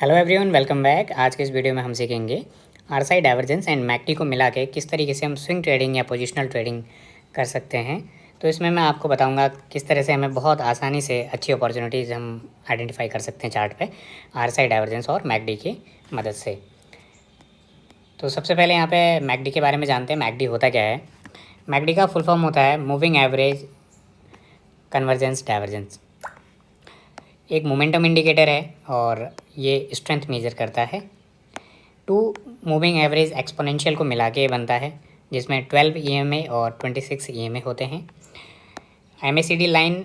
Hello everyone, welcome back. आज के इस वीडियो में हम सीखेंगे आरएसआई डाइवर्जेंस एंड मैकडी को मिला के किस तरीके से हम स्विंग ट्रेडिंग या पोजिशनल ट्रेडिंग कर सकते हैं। तो इसमें मैं आपको बताऊंगा किस तरह से हमें बहुत आसानी से अच्छी अपॉर्चुनिटीज़ हम आइडेंटिफाई कर सकते हैं चार्ट पे आरएसआई डाइवर्जेंस और मैकडी की मदद से। तो सबसे पहले यहाँ पे मैकडी के बारे में जानते हैं। मैकडी होता क्या है? मैकडी का फुल फॉर्म होता है मूविंग एवरेज कन्वर्जेंस डाइवर्जेंस। एक मोमेंटम इंडिकेटर है और ये स्ट्रेंथ मेजर करता है। टू मूविंग एवरेज एक्सपोनेंशियल को मिला के बनता है, जिसमें 12 EMA और 26 EMA होते हैं। MACD line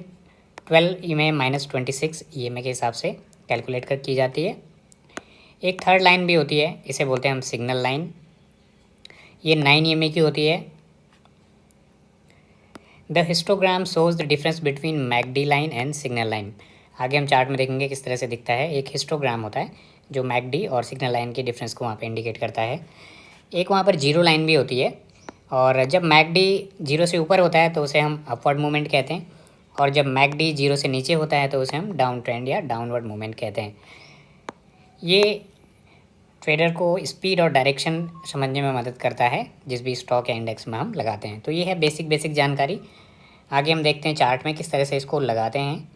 12 EMA minus 26 EMA के हिसाब से कैलकुलेट कर की जाती है। एक थर्ड लाइन भी होती है, इसे बोलते हैं हम सिग्नल लाइन। ये 9 EMA की होती है। The histogram shows the difference between McD line and signal line. आगे हम चार्ट में देखेंगे किस तरह से दिखता है। एक हिस्टोग्राम होता है जो मैकडी और सिग्नल लाइन के डिफरेंस को वहाँ पे इंडिकेट करता है। एक वहाँ पर जीरो लाइन भी होती है, और जब मैकडी जीरो से ऊपर होता है तो उसे हम अपवर्ड मूवमेंट कहते हैं, और जब मैकडी जीरो से नीचे होता है तो उसे हम डाउन ट्रेंड या डाउनवर्ड मूवमेंट कहते हैं। ये ट्रेडर को स्पीड और डायरेक्शन समझने में मदद करता है जिस भी स्टॉक या इंडेक्स में हम लगाते हैं। तो ये है बेसिक जानकारी। आगे हम देखते हैं चार्ट में किस तरह से इसको लगाते हैं।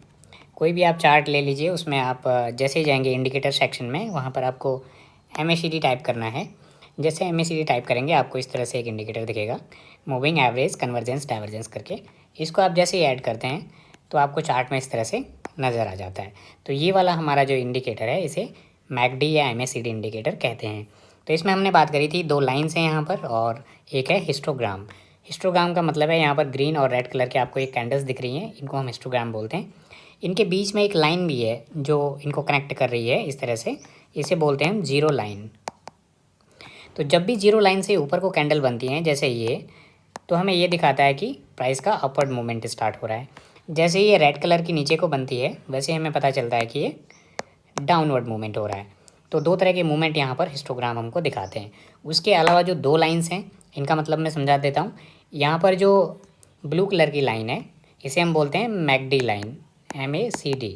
कोई भी आप चार्ट ले लीजिए, उसमें आप जैसे ही जाएंगे इंडिकेटर सेक्शन में, वहाँ पर आपको MACD टाइप करना है। जैसे MACD टाइप करेंगे आपको इस तरह से एक इंडिकेटर दिखेगा, मूविंग एवरेज कन्वर्जेंस डाइवर्जेंस करके। इसको आप जैसे ही ऐड करते हैं तो आपको चार्ट में इस तरह से नज़र आ जाता है। तो ये वाला हमारा जो इंडिकेटर है, इसे मैकडी या MACD इंडिकेटर कहते हैं। तो इसमें हमने बात करी थी, दो लाइन्स हैं यहाँ पर और एक है हिस्टोग्राम। हिस्टोग्राम का मतलब है यहाँ पर ग्रीन और रेड कलर के आपको एक कैंडल्स दिख रही हैं, इनको हम हिस्टोग्राम बोलते हैं। इनके बीच में एक लाइन भी है जो इनको कनेक्ट कर रही है इस तरह से, इसे बोलते हैं हम जीरो लाइन। तो जब भी जीरो लाइन से ऊपर को कैंडल बनती हैं जैसे ये, तो हमें ये दिखाता है कि प्राइस का अपवर्ड मूवमेंट स्टार्ट हो रहा है। जैसे ही ये रेड कलर की नीचे को बनती है, वैसे हमें पता चलता है कि ये डाउनवर्ड मूवमेंट हो रहा है। तो दो तरह के मूवमेंट यहाँ पर हिस्टोग्राम हमको दिखाते हैं। उसके अलावा जो दो लाइन्स हैं, इनका मतलब मैं समझा देता हूँ। यहाँ पर जो ब्लू कलर की लाइन है, इसे हम बोलते हैं McD line, MACD,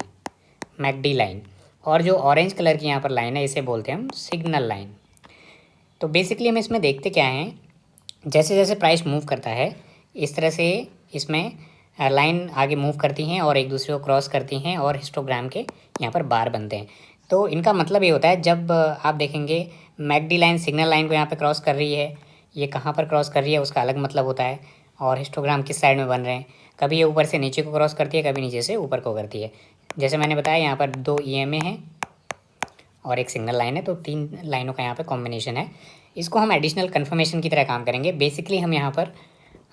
McD line. और जो ऑरेंज कलर की यहाँ पर लाइन है, इसे बोलते हैं हम सिग्नल लाइन। तो बेसिकली हम इसमें देखते क्या हैं, जैसे जैसे प्राइस मूव करता है इस तरह से इसमें लाइन आगे मूव करती हैं और एक दूसरे को क्रॉस करती हैं, और हिस्टोग्राम के यहाँ पर बार बनते हैं। तो इनका मतलब ये होता है, जब आप देखेंगे मैकडी लाइन सिग्नल लाइन को यहाँ पे क्रॉस कर रही है, ये कहाँ पर क्रॉस कर रही है उसका अलग मतलब होता है, और हिस्टोग्राम किस साइड में बन रहे हैं। कभी ये ऊपर से नीचे को क्रॉस करती है, कभी नीचे से ऊपर को करती है। जैसे मैंने बताया, यहाँ पर दो EMA हैं और एक सिग्नल लाइन है, तो तीन लाइनों का यहाँ पे कॉम्बिनेशन है। इसको हम एडिशनल कन्फर्मेशन की तरह काम करेंगे। बेसिकली हम यहाँ पर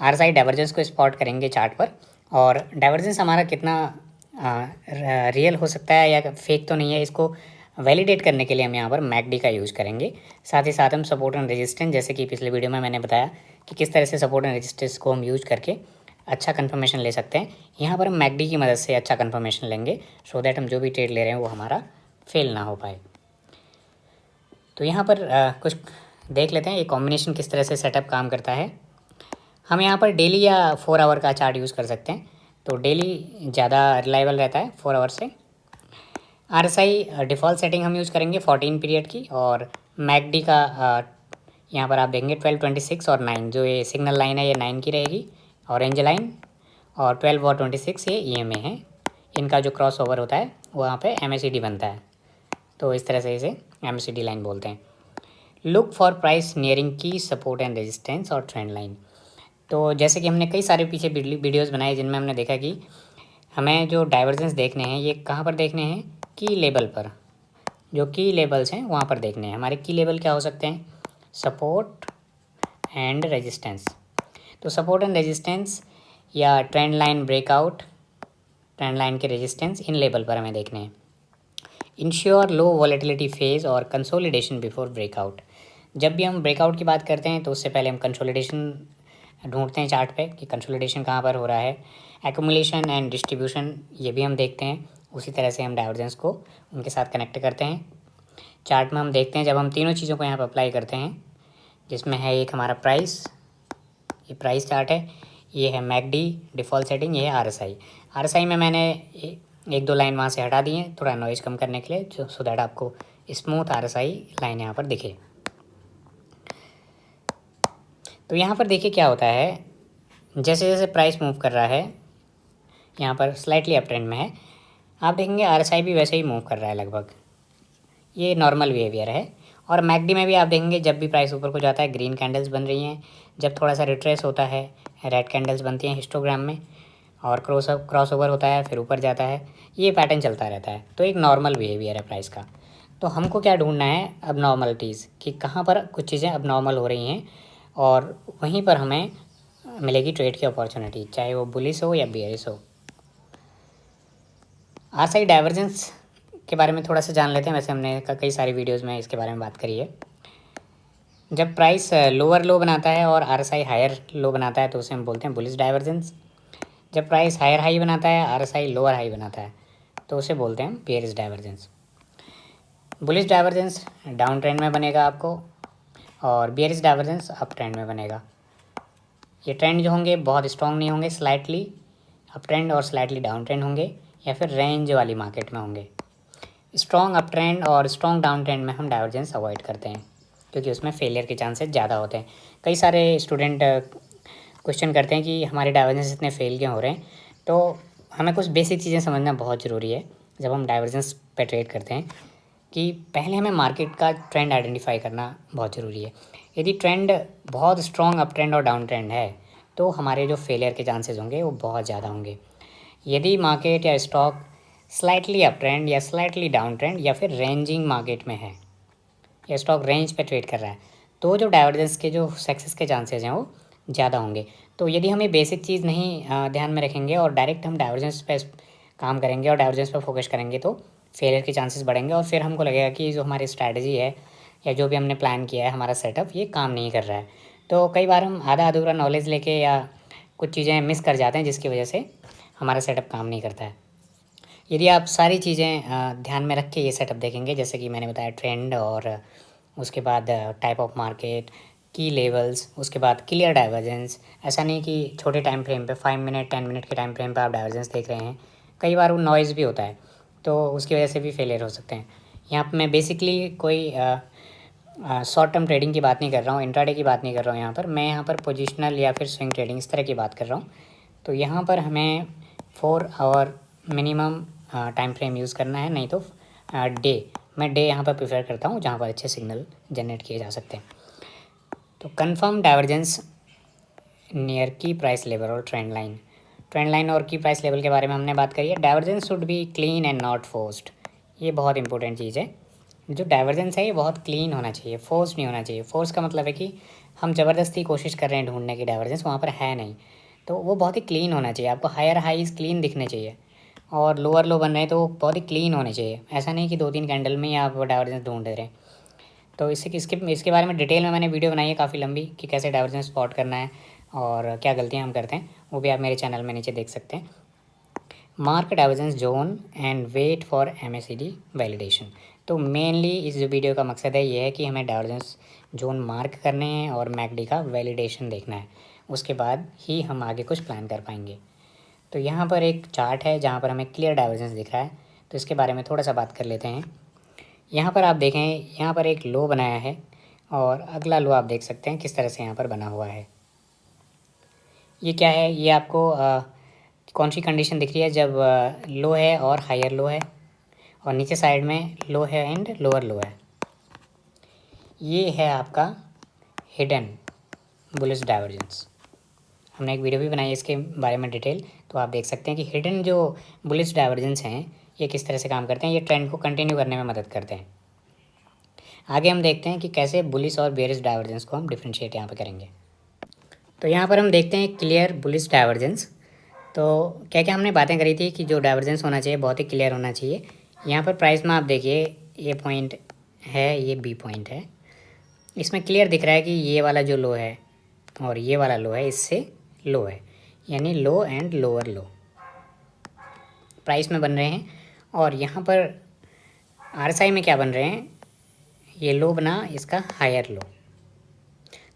RSI डाइवर्जेंस को स्पॉट करेंगे चार्ट पर, और डाइवर्जेंस हमारा कितना रियल हो सकता है या फेक तो नहीं है, इसको वैलिडेट करने के लिए हम यहाँ पर मैकडी का यूज़ करेंगे। साथ ही साथ हम सपोर्ट एंड रेजिस्टेंस, जैसे कि पिछले वीडियो में मैंने बताया कि किस तरह से सपोर्ट एंड रेजिस्टेंस को हम यूज करके अच्छा कंफर्मेशन ले सकते हैं। यहाँ पर हम मैकडी की मदद से अच्छा कंफर्मेशन लेंगे, सो दैट हम जो भी ट्रेड ले रहे हैं वो हमारा फेल ना हो पाए। तो यहाँ पर कुछ देख लेते हैं ये कॉम्बिनेशन किस तरह से सेटअप काम करता है। हम यहाँ पर डेली या 4 आवर का चार्ट यूज़ कर सकते हैं, तो डेली ज़्यादा रिलायबल रहता है 4 आवर से। RSI डिफ़ॉल्ट सेटिंग हम यूज़ करेंगे 14 पीरियड की, और मैकडी का यहाँ पर आप देखेंगे 12, 26 और 9, जो ये सिग्नल लाइन है ये 9 की रहेगी ऑरेंज लाइन, और 12 और 26 ये EMA है। इनका जो क्रॉस ओवर होता है वहाँ पे MACD बनता है, तो इस तरह से इसे MACD लाइन बोलते हैं। लुक फॉर प्राइस नियरिंग की सपोर्ट एंड रेजिस्टेंस और ट्रेंड लाइन। तो जैसे कि हमने कई सारे पीछे वीडियोज़ बनाए जिनमें हमने देखा कि हमें जो डाइवर्जेंस देखने हैं ये कहाँ पर देखने हैं, की लेवल पर। जो की लेवल्स हैं वहाँ पर देखने हैं। हमारे की लेवल क्या हो सकते हैं, सपोर्ट एंड रेजिस्टेंस। तो सपोर्ट एंड रेजिस्टेंस या trend line breakout, trend line के रेजिस्टेंस, इन लेवल पर हमें देखने हैं। इंश्योर लो वॉलेटिलिटी फेज और कंसोलिडेशन बिफोर ब्रेकआउट। जब भी हम ब्रेकआउट की बात करते हैं तो उससे पहले हम कंसोलिडेशन ढूंढते हैं चार्ट पे कि कंसोलिडेशन कहाँ पर हो रहा है। एक्यूमुलेशन एंड डिस्ट्रीब्यूशन, ये भी हम देखते हैं। उसी तरह से हम डाइवर्जेंस को उनके साथ कनेक्ट करते हैं। चार्ट में हम देखते हैं जब हम तीनों चीज़ों को यहाँ पर अप्लाई करते हैं, जिसमें है एक हमारा प्राइस, ये प्राइस चार्ट है, ये है मैकडी डिफ़ॉल्ट सेटिंग, ये है RSI में मैंने एक दो लाइन वहाँ से हटा दी हैं थोड़ा नॉइज़ कम करने के लिए, जो सो दैट आपको स्मूथ RSI लाइन यहाँ पर दिखे। तो यहाँ पर देखिए क्या होता है, जैसे जैसे प्राइस मूव कर रहा है, यहाँ पर स्लाइटली अप ट्रेंड में है, आप देखेंगे RSI भी वैसे ही मूव कर रहा है लगभग। ये नॉर्मल बिहेवियर है। और मैकडी में भी आप देखेंगे जब भी प्राइस ऊपर को जाता है ग्रीन कैंडल्स बन रही हैं, जब थोड़ा सा रिट्रेस होता है रेड कैंडल्स बनती हैं हिस्टोग्राम में, और क्रॉस ओवर होता है फिर ऊपर जाता है। ये पैटर्न चलता रहता है। तो एक नॉर्मल बिहेवियर है प्राइस का। तो हमको क्या ढूंढना है, अब नॉर्मलिटीज़, कि कहाँ पर कुछ चीज़ें अब नॉर्मल हो रही हैं और वहीं पर हमें मिलेगी ट्रेड की अपॉर्चुनिटी, चाहे वो बुलिश हो या बेयरिश हो। RSI डाइवर्जेंस के बारे में थोड़ा सा जान लेते हैं। वैसे हमने कई सारी वीडियोज़ में इसके बारे में बात करी है। जब प्राइस लोअर लो बनाता है और RSI हायर लो बनाता है तो उसे हम बोलते हैं बुलिश डाइवर्जेंस। जब प्राइस हायर हाई बनाता है, RSI लोअर हाई बनाता है, तो उसे बोलते हैं bearish divergence. Bullish divergence down trend में बनेगा आपको, और बेयरिश डाइवर्जेंस अप ट्रेंड में बनेगा। ये ट्रेंड जो होंगे बहुत स्ट्रॉन्ग नहीं होंगे, स्लाइटली अप ट्रेंड और स्लाइटली डाउन ट्रेंड होंगे, या फिर रेंज वाली मार्केट में होंगे। स्ट्रॉन्ग अप ट्रेंड और स्ट्रॉन्ग डाउन ट्रेंड में हम डाइवर्जेंस अवॉइड करते हैं, क्योंकि उसमें फेलियर के चांसेस ज़्यादा होते हैं। कई सारे स्टूडेंट क्वेश्चन करते हैं कि हमारे डाइवर्जेंस इतने फेल क्यों हो रहे हैं। तो हमें कुछ बेसिक चीज़ें समझना बहुत ज़रूरी है जब हम डाइवर्जेंस पे ट्रेड करते हैं, कि पहले हमें मार्केट का ट्रेंड आइडेंटिफाई करना बहुत ज़रूरी है। यदि ट्रेंड बहुत स्ट्रॉन्ग अप ट्रेंड और डाउन ट्रेंड है तो हमारे जो फेलियर के चांसेस होंगे वो बहुत ज़्यादा होंगे। यदि मार्केट या स्टॉक स्लाइटली अप ट्रेंड या स्लाइटली डाउन ट्रेंड या फिर रेंजिंग मार्केट में है, या स्टॉक रेंज पे ट्रेड कर रहा है, तो जो डाइवर्जेंस के जो सक्सेस के चांसेस हैं वो ज़्यादा होंगे। तो यदि हम ये बेसिक चीज़ नहीं ध्यान में रखेंगे और डायरेक्ट हम डाइवर्जेंस पे काम करेंगे और डाइवर्जेंस पे फोकस करेंगे, तो फेलियर के चांसेस बढ़ेंगे और फिर हमको लगेगा कि जो हमारी स्ट्रैटेजी है या जो भी हमने प्लान किया है, हमारा सेटअप, ये काम नहीं कर रहा है। तो कई बार हम आधा अधूरा नॉलेज लेके या कुछ चीज़ें मिस कर जाते हैं, जिसकी वजह से हमारा सेटअप काम नहीं करता है। यदि आप सारी चीज़ें ध्यान में रख के ये सेटअप देखेंगे, जैसे कि मैंने बताया ट्रेंड, और उसके बाद टाइप ऑफ मार्केट, की लेवल्स, उसके बाद क्लियर डाइवर्जेंस, ऐसा नहीं कि छोटे टाइम फ्रेम पे 5 मिनट 10 मिनट के टाइम फ्रेम पे आप डाइवर्जेंस देख रहे हैं, कई बार वो नॉइज़ भी होता है, तो उसकी वजह से भी फेलियर हो सकते हैं। यहाँ पे मैं बेसिकली कोई शॉर्ट टर्म ट्रेडिंग की बात नहीं कर रहा हूँ, इंट्राडे की बात नहीं कर रहा हूँ। यहाँ पर पोजिशनल या फिर स्विंग ट्रेडिंग इस तरह की बात कर रहा हूँ। तो यहाँ पर हमें 4 hour minimum time frame use करना है, नहीं तो डे, मैं डे यहाँ पर प्रेफर करता हूँ जहाँ पर अच्छे सिग्नल जनरेट किए जा सकते हैं। तो कंफर्म डाइवर्जेंस नियर की प्राइस लेवल और ट्रेंड लाइन और की प्राइस लेवल के बारे में हमने बात करी है। Divergence should be clean and not forced, ये बहुत इंपॉर्टेंट चीज़ है। जो डाइवर्जेंस है ये बहुत क्लीन होना चाहिए, फोर्स नहीं होना चाहिए। फोर्स का मतलब है कि हम ज़बरदस्ती कोशिश कर रहे हैं ढूंढने की डाइवर्जेंस, वहाँ पर है नहीं, तो वो बहुत ही क्लीन होना चाहिए। आपको हायर हाईज क्लीन दिखने चाहिए और लोअर लो बन रहे हैं तो बहुत ही क्लीन होने चाहिए। ऐसा नहीं कि 2-3 कैंडल में ही आप डाइवर्जेंस ढूंढ रहे हैं। तो इसके बारे में डिटेल में मैंने वीडियो बनाई है काफ़ी लंबी, कि कैसे डाइवर्जेंस स्पॉट करना है और क्या गलतियाँ हम करते हैं, वो भी आप मेरे चैनल में नीचे देख सकते हैं। Mark divergence zone and wait for MACD validation. तो मेनली इस जो वीडियो का मकसद है ये है कि हमें डाइवर्जेंस जोन मार्क करने हैं और मैकडी का वैलिडेशन देखना है, उसके बाद ही हम आगे कुछ प्लान कर पाएंगे। तो यहाँ पर एक चार्ट है जहाँ पर हमें क्लियर डाइवर्जेंस दिख रहा है, तो इसके बारे में थोड़ा सा बात कर लेते हैं। यहाँ पर आप देखें, यहाँ पर एक लो बनाया है और अगला लो आप देख सकते हैं किस तरह से यहाँ पर बना हुआ है। ये क्या है, ये आपको कौन सी कंडीशन दिख रही है, जब लो है और हायर लो है और नीचे साइड में लो है एंड लोअर लो है। ये है आपका हिडन बुलिश डाइवर्जेंस। हमने एक वीडियो भी बनाई है इसके बारे में डिटेल, तो आप देख सकते हैं कि हिडन जो बुलिश डाइवर्जेंस हैं ये किस तरह से काम करते हैं। ये ट्रेंड को कंटिन्यू करने में मदद करते हैं। आगे हम देखते हैं कि कैसे बुलिश और बेयरिश डाइवर्जेंस को हम डिफ्रेंशिएट यहाँ पे करेंगे। तो यहाँ पर हम देखते हैं क्लियर बुलिश डाइवर्जेंस। तो क्या क्या हमने बातें करी थी कि जो डाइवर्जेंस होना चाहिए बहुत ही क्लियर होना चाहिए। यहाँ पर प्राइस में आप देखिए, ये पॉइंट है, ये बी पॉइंट है, इसमें क्लियर दिख रहा है कि ये वाला जो लो है और ये वाला लो है इससे लो है, यानी लो एंड लोअर लो प्राइस में बन रहे हैं। और यहाँ पर RSI में क्या बन रहे हैं, ये लो बना इसका हायर लो,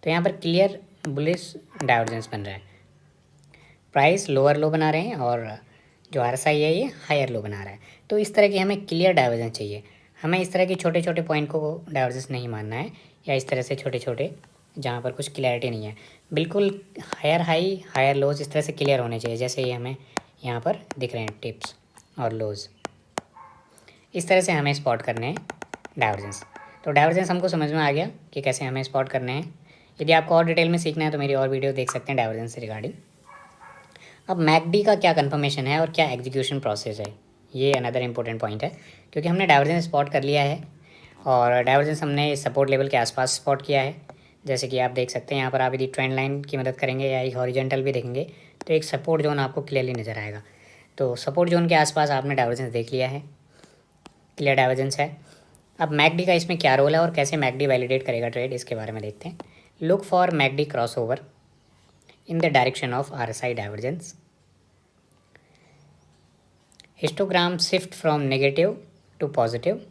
तो यहाँ पर क्लियर बुलिश डाइवर्जेंस बन रहा है। प्राइस लोअर लो बना रहे हैं और जो RSI है ये हायर लो बना रहा है। तो इस तरह की हमें क्लियर डाइवर्जेंस चाहिए। हमें इस तरह के छोटे छोटे पॉइंट को डाइवर्जेंस नहीं मानना है, या इस तरह से छोटे छोटे जहाँ पर कुछ क्लैरिटी नहीं है। बिल्कुल हायर हाई हायर लोज इस तरह से क्लियर होने चाहिए, जैसे ये हमें यहाँ पर दिख रहे हैं टिप्स और लोज। इस तरह से हमें स्पॉट करने हैं डाइवर्जेंस। तो डाइवर्जेंस हमको समझ में आ गया कि कैसे हमें स्पॉट करने हैं। यदि आपको और डिटेल में सीखना है तो मेरी और वीडियो देख सकते हैं डाइवर्जेंस से रिगार्डिंग। अब मैकडी का क्या कन्फर्मेशन है और क्या एग्जीक्यूशन प्रोसेस है, ये अनदर इंपॉर्टेंट पॉइंट है। क्योंकि हमने डाइवर्जेंस स्पॉट कर लिया है और डाइवर्जेंस हमने सपोर्ट लेवल के आसपास स्पॉट किया है। जैसे कि आप देख सकते हैं यहाँ पर, आप यदि ट्रेंड लाइन की मदद करेंगे या एक हॉरिजॉन्टल भी देखेंगे तो एक सपोर्ट जोन आपको क्लियरली नज़र आएगा। तो सपोर्ट जोन के आसपास आपने डाइवर्जेंस देख लिया है, क्लियर डाइवर्जेंस है। अब मैकडी का इसमें क्या रोल है और कैसे मैकडी वैलिडेट करेगा ट्रेड, इसके बारे में देखते हैं। Look for MACD crossover in the direction of RSI divergence. Histogram shift from negative to positive.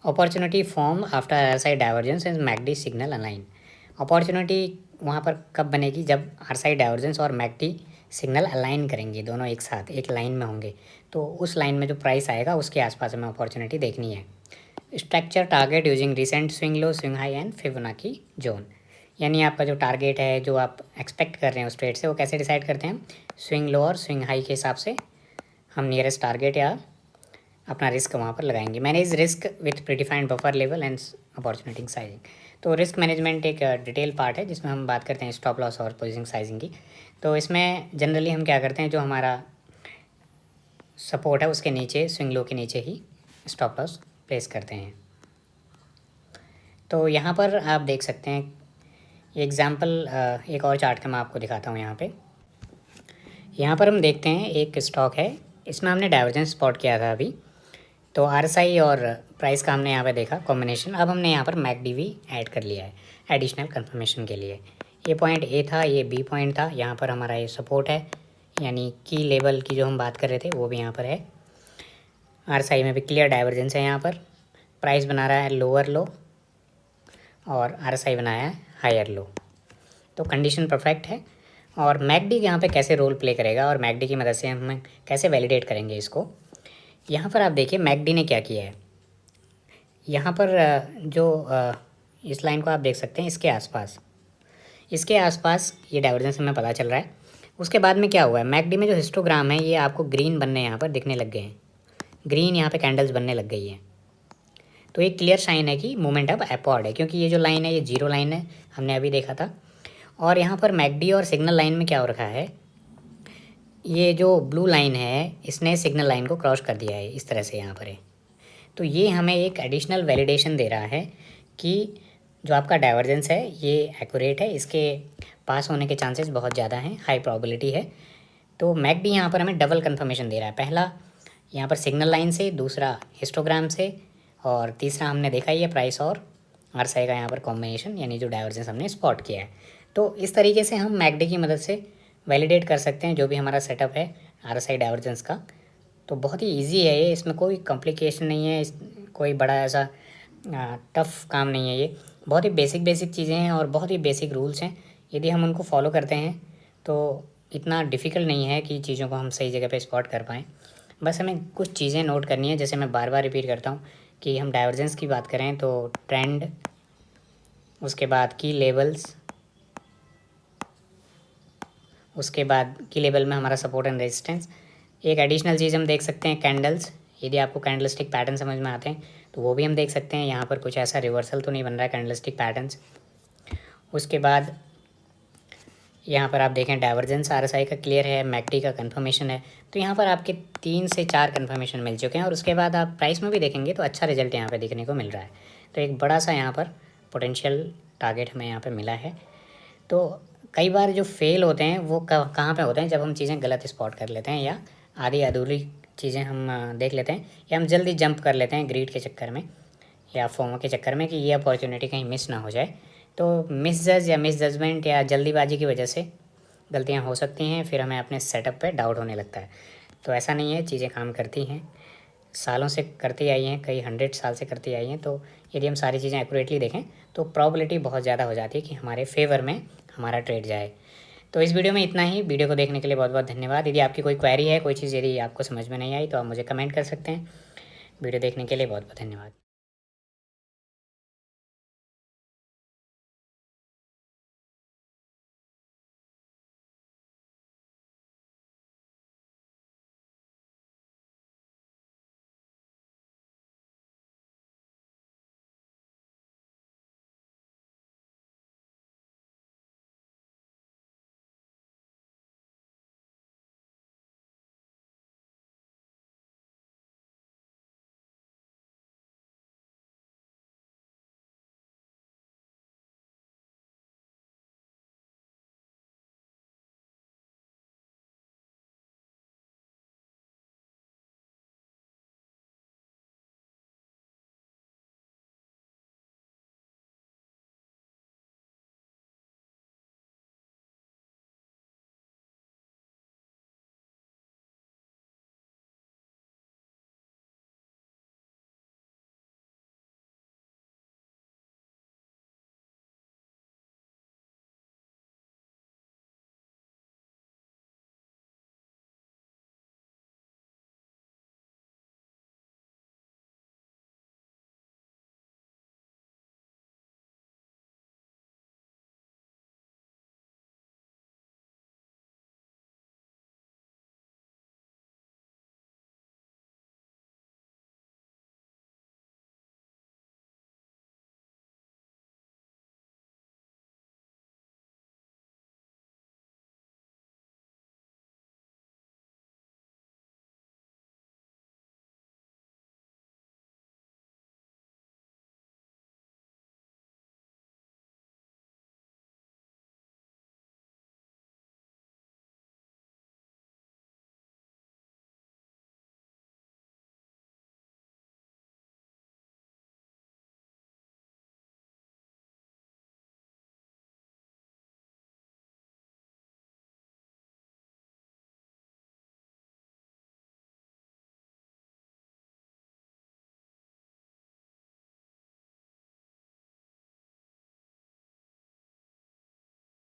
Opportunity form after RSI divergence and MACD signal align. Opportunity वहाँ पर कब बनेगी, जब RSI डाइवर्जेंस और मैकडी सिग्नल अलाइन करेंगे, दोनों एक साथ एक लाइन में होंगे। तो उस लाइन में जो प्राइस आएगा उसके आसपास हमें अपॉर्चुनिटी देखनी है। Structure target using recent swing low, swing high and Fibonacci zone. यानी आपका जो टारगेट है, जो आप एक्सपेक्ट कर रहे हैं उस ट्रेड से, वो कैसे डिसाइड करते हैं, स्विंग लो और स्विंग हाई के हिसाब से हम नियरेस्ट टारगेट या अपना रिस्क वहाँ पर लगाएंगे। Manage risk with predefined buffer level and opportunity sizing. तो रिस्क मैनेजमेंट एक डिटेल पार्ट है जिसमें हम बात करते हैं स्टॉप लॉस और पोजीशन साइजिंग की। तो इसमें जनरली हम क्या करते हैं, जो हमारा सपोर्ट है उसके नीचे, स्विंग लो के नीचे ही स्टॉप लॉस प्लेस करते हैं। तो यहाँ पर आप देख सकते हैं एग्जाम्पल, एक और चार्ट का मैं आपको दिखाता हूँ। यहाँ पर हम देखते हैं एक स्टॉक है, इसमें हमने डाइवर्जेंस स्पॉट किया था अभी। तो RSI और प्राइस का हमने यहाँ पे देखा कॉम्बिनेशन। अब हमने यहाँ पर मैकडी भी ऐड कर लिया है एडिशनल कंफर्मेशन के लिए। ये पॉइंट A था, ये B पॉइंट था, यहाँ पर हमारा ये सपोर्ट है, यानी की लेवल की जो हम बात कर रहे थे वो भी यहाँ पर है। RSI में भी क्लियर डाइवर्जेंस है, यहाँ पर प्राइस बना रहा है लोअर लो और RSI बनाया है हायर लो। तो कंडीशन परफेक्ट है। और मैकडी यहाँ पे कैसे रोल प्ले करेगा और मैकडी की मदद से हम कैसे वैलिडेट करेंगे इसको, यहाँ पर आप देखिए मैकडी ने क्या किया है। यहाँ पर इस लाइन को आप देख सकते हैं, इसके आसपास ये डाइवर्जेंस हमें पता चल रहा है। उसके बाद में क्या हुआ है, मैकडी में जो हिस्टोग्राम है ये आपको ग्रीन बनने यहाँ पर दिखने लग गए हैं, ग्रीन यहाँ पे कैंडल्स बनने लग गई है। तो एक क्लियर साइन है कि मूवमेंट अब अपवर्ड है, क्योंकि ये जो लाइन है ये जीरो लाइन है, हमने अभी देखा था। और यहाँ पर मैकडी और सिग्नल लाइन में क्या हो रखा है, ये जो ब्लू लाइन है इसने सिग्नल लाइन को क्रॉस कर दिया है इस तरह से यहाँ पर है। तो ये हमें एक एडिशनल वैलिडेशन दे रहा है कि जो आपका डाइवर्जेंस है ये एक्यूरेट है, इसके पास होने के चांसेस बहुत ज़्यादा हैं, हाई प्रोबेबिलिटी है। तो मैकडी यहाँ पर हमें डबल कंफर्मेशन दे रहा है, पहला यहाँ पर सिग्नल लाइन से, दूसरा हिस्टोग्राम से, और तीसरा हमने देखा ये प्राइस और RSI का यहाँ पर कॉम्बिनेशन, यानी जो डाइवर्जेंस हमने स्पॉट किया है। तो इस तरीके से हम मैकडी की मदद से वैलिडेट कर सकते हैं जो भी हमारा सेटअप है RSI डाइवर्जेंस का। तो बहुत ही इजी है ये, इसमें कोई कॉम्प्लिकेशन नहीं है, कोई बड़ा ऐसा टफ़ काम नहीं है, ये बहुत ही बेसिक चीज़ें हैं और बहुत ही बेसिक रूल्स हैं। यदि हम उनको फॉलो करते हैं तो इतना डिफ़िकल्ट नहीं है कि चीज़ों को हम सही जगह पे स्पॉट कर पाएँ। बस हमें कुछ चीज़ें नोट करनी है, जैसे मैं बार बार रिपीट करता हूँ कि हम डाइवर्जेंस की बात करें तो ट्रेंड, उसके बाद की लेवल्स, उसके बाद की लेवल में हमारा सपोर्ट एंड रेजिस्टेंस। एक एडिशनल चीज़ हम देख सकते हैं कैंडल्स, यदि आपको कैंडलस्टिक पैटर्न समझ में आते हैं तो वो भी हम देख सकते हैं। यहाँ पर कुछ ऐसा रिवर्सल तो नहीं बन रहा है कैंडलस्टिक पैटर्न्स। उसके बाद यहाँ पर आप देखें डाइवर्जेंस RSI का क्लियर है, मैकडी का कंफर्मेशन है। तो यहाँ पर आपके 3 से 4 कंफर्मेशन मिल चुके हैं और उसके बाद आप प्राइस में भी देखेंगे तो अच्छा रिजल्ट यहाँ पर देखने को मिल रहा है। तो एक बड़ा सा यहाँ पर पोटेंशियल टारगेट हमें यहाँ पर मिला है। तो कई बार जो फेल होते हैं वो कहाँ पे होते हैं, जब हम चीज़ें गलत स्पॉट कर लेते हैं या आधी अधूरी चीज़ें हम देख लेते हैं, या हम जल्दी जंप कर लेते हैं ग्रीड के चक्कर में या फोमो के चक्कर में कि ये अपॉर्चुनिटी कहीं मिस ना हो जाए। तो मिस जजमेंट या जल्दीबाजी की वजह से गलतियाँ हो सकती हैं, फिर हमें अपने सेटअप पे डाउट होने लगता है। तो ऐसा नहीं है, चीज़ें काम करती हैं, सालों से करती आई हैं, कई 100 साल से करती आई हैं। तो यदि हम सारी चीज़ें एक्यूरेटली देखें तो प्रोबेबिलिटी बहुत ज़्यादा हो जाती है कि हमारे फेवर में हमारा ट्रेड जाए। तो इस वीडियो में इतना ही। वीडियो को देखने के लिए बहुत बहुत धन्यवाद। यदि आपकी कोई क्वेरी है, कोई चीज़ यदि आपको समझ में नहीं आई तो आप मुझे कमेंट कर सकते हैं। वीडियो देखने के लिए बहुत बहुत धन्यवाद।